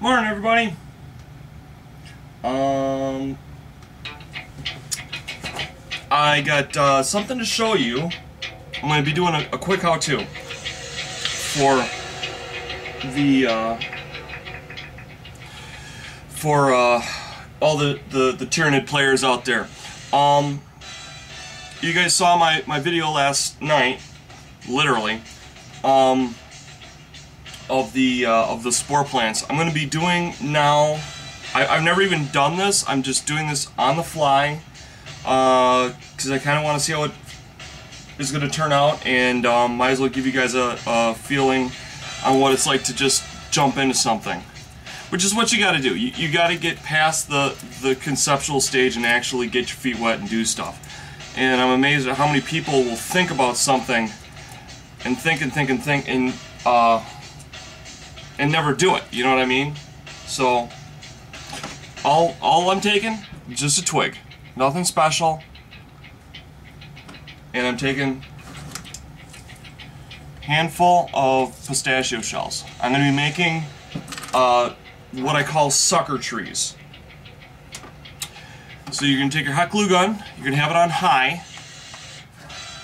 Morning, everybody. I got something to show you. I'm going to be doing a quick how-to for the all the Tyranid players out there. You guys saw my video last night, literally, of the spore plants. I'm going to be doing now. I've never even done this. I'm just doing this on the fly because I kind of want to see how it is going to turn out, and might as well give you guys a feeling on what it's like to just jump into something, which is what you got to do. You got to get past the conceptual stage and actually get your feet wet and do stuff. And I'm amazed at how many people will think about something and think and never do it. You know what I mean? So all I'm taking, just a twig, nothing special, and I'm taking a handful of pistachio shells. I'm going to be making what I call sucker trees. So you're going to take your hot glue gun, you're going to have it on high,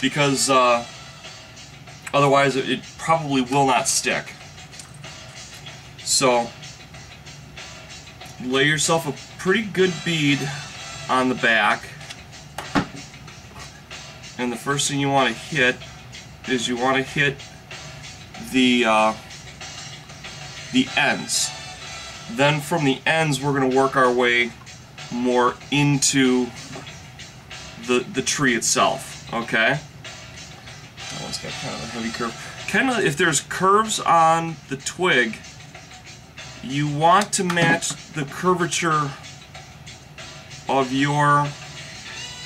because otherwise it probably will not stick. So lay yourself a pretty good bead on the back, and the first thing you want to hit is you want to hit the ends. Then from the ends we're going to work our way more into the tree itself. Okay? That one's got kind of a heavy curve. Kind of, if there's curves on the twig, you want to match the curvature of your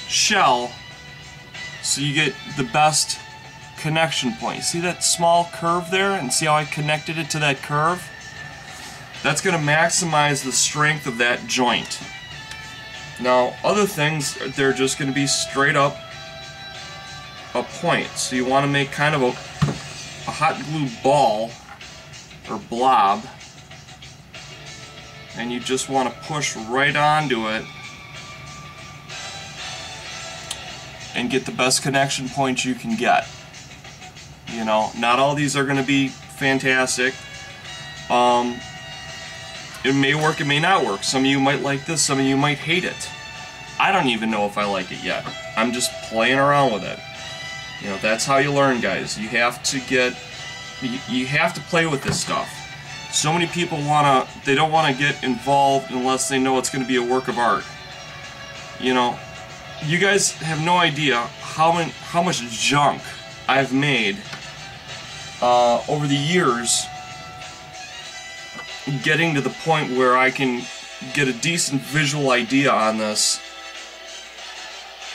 shell so you get the best connection point. See that small curve there, and see how I connected it to that curve? That's going to maximize the strength of that joint. Now other things, they're just going to be straight up a point. So you want to make kind of a hot glue ball or blob, and you just want to push right onto it and get the best connection point you can get. You know, not all these are going to be fantastic. It may work, it may not work. Some of you might like this, some of you might hate it. I don't even know if I like it yet. I'm just playing around with it. You know, that's how you learn, guys. You have to play with this stuff. So many people they don't want to get involved unless they know it's going to be a work of art. You know, you guys have no idea how much junk I've made over the years, getting to the point where I can get a decent visual idea on this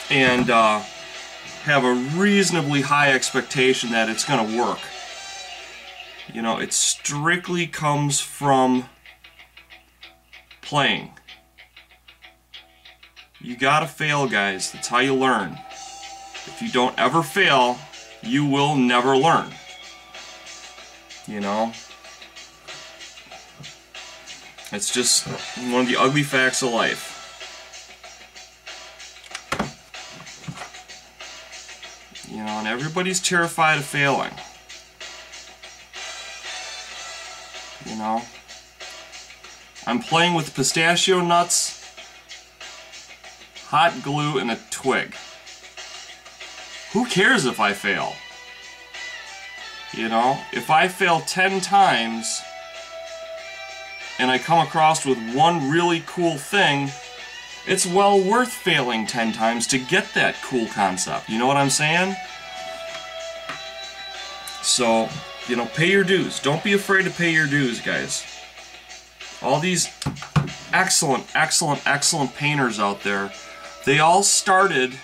and have a reasonably high expectation that it's going to work. You know, it strictly comes from playing. You gotta fail, guys. That's how you learn. If you don't ever fail, you will never learn. You know? It's just one of the ugly facts of life. You know, and everybody's terrified of failing. You know? I'm playing with pistachio nuts, hot glue, and a twig. Who cares if I fail? You know? If I fail 10 times and I come across with one really cool thing, it's well worth failing 10 times to get that cool concept. You know what I'm saying? So, you know, pay your dues. Don't be afraid to pay your dues, guys. All these excellent painters out there, they all started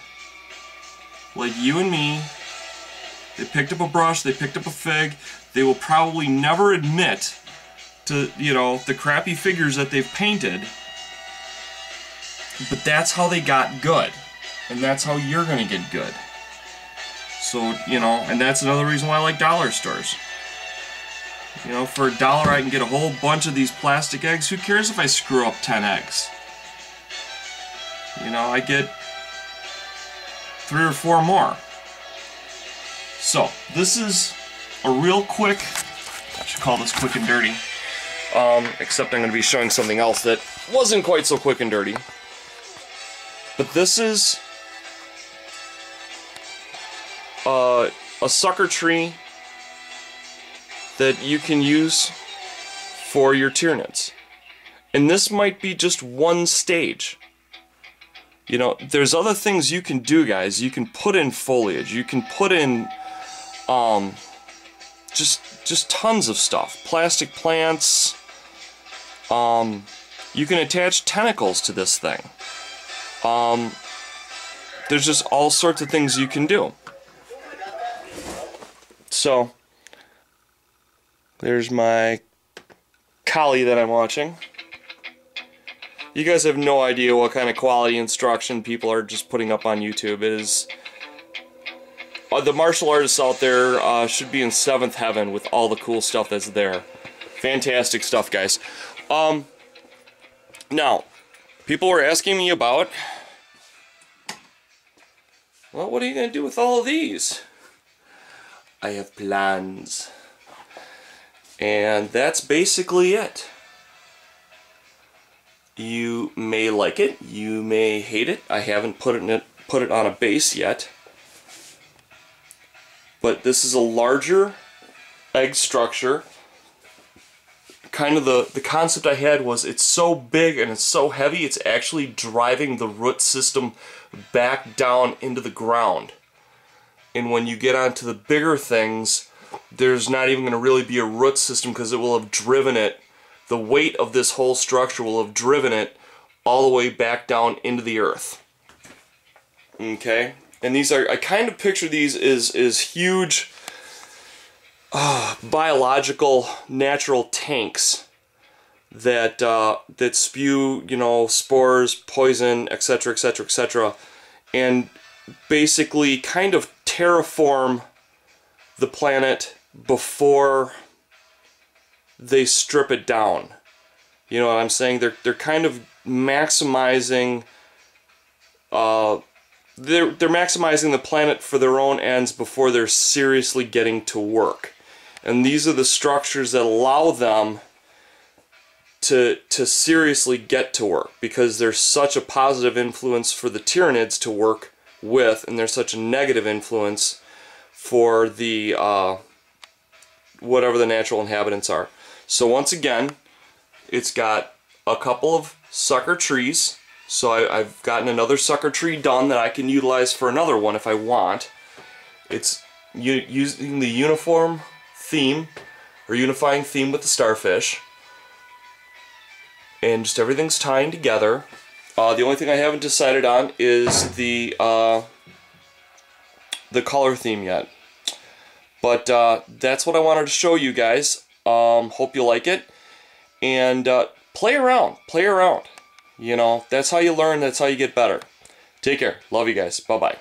like you and me. They picked up a brush, they picked up a fig. They will probably never admit to, you know, the crappy figures that they've painted, but that's how they got good, and that's how you're gonna get good. So, you know, and that's another reason why I like dollar stores. You know, for $1 I can get a whole bunch of these plastic eggs. Who cares if I screw up 10 eggs? You know, I get 3 or 4 more. So, this is a real quick, I should call this quick and dirty, except I'm going to be showing something else that wasn't quite so quick and dirty. But this is a sucker tree that you can use for your Tyranids. And this might be just one stage. You know, there's other things you can do, guys. You can put in foliage. You can put in just tons of stuff. Plastic plants. You can attach tentacles to this thing. There's just all sorts of things you can do. So, there's my collie that I'm watching. You guys have no idea what kind of quality instruction people are just putting up on YouTube. It is... the martial artists out there should be in 7th heaven with all the cool stuff that's there. Fantastic stuff, guys. Now, people were asking me about... Well, what are you going to do with all of these? I have plans. And that's basically it. You may like it, you may hate it. I haven't put it on a base yet. But this is a larger egg structure. Kind of the concept I had was it's so big and it's so heavy, it's actually driving the root system back down into the ground. And when you get onto the bigger things, there's not even going to really be a root system because it will have driven it. The weight of this whole structure will have driven it all the way back down into the earth. Okay? And these are, I kind of picture these as huge biological natural tanks that that spew, you know, spores, poison, etc., etc., etc., and basically kind of terraform the planet before they strip it down. You know what I'm saying? They're kind of maximizing they're maximizing the planet for their own ends before they're seriously getting to work. And these are the structures that allow them to seriously get to work, because they're such a positive influence for the Tyranids to work with, and they're such a negative influence for the whatever the natural inhabitants are. So once again, it's got a couple of sucker trees. So I've gotten another sucker tree done that I can utilize for another one if I want. It's using the uniform theme, or unifying theme with the starfish. And just everything's tying together. The only thing I haven't decided on is the color theme yet. But that's what I wanted to show you guys. Hope you like it. And play around. Play around. You know, that's how you learn. That's how you get better. Take care. Love you guys. Bye-bye.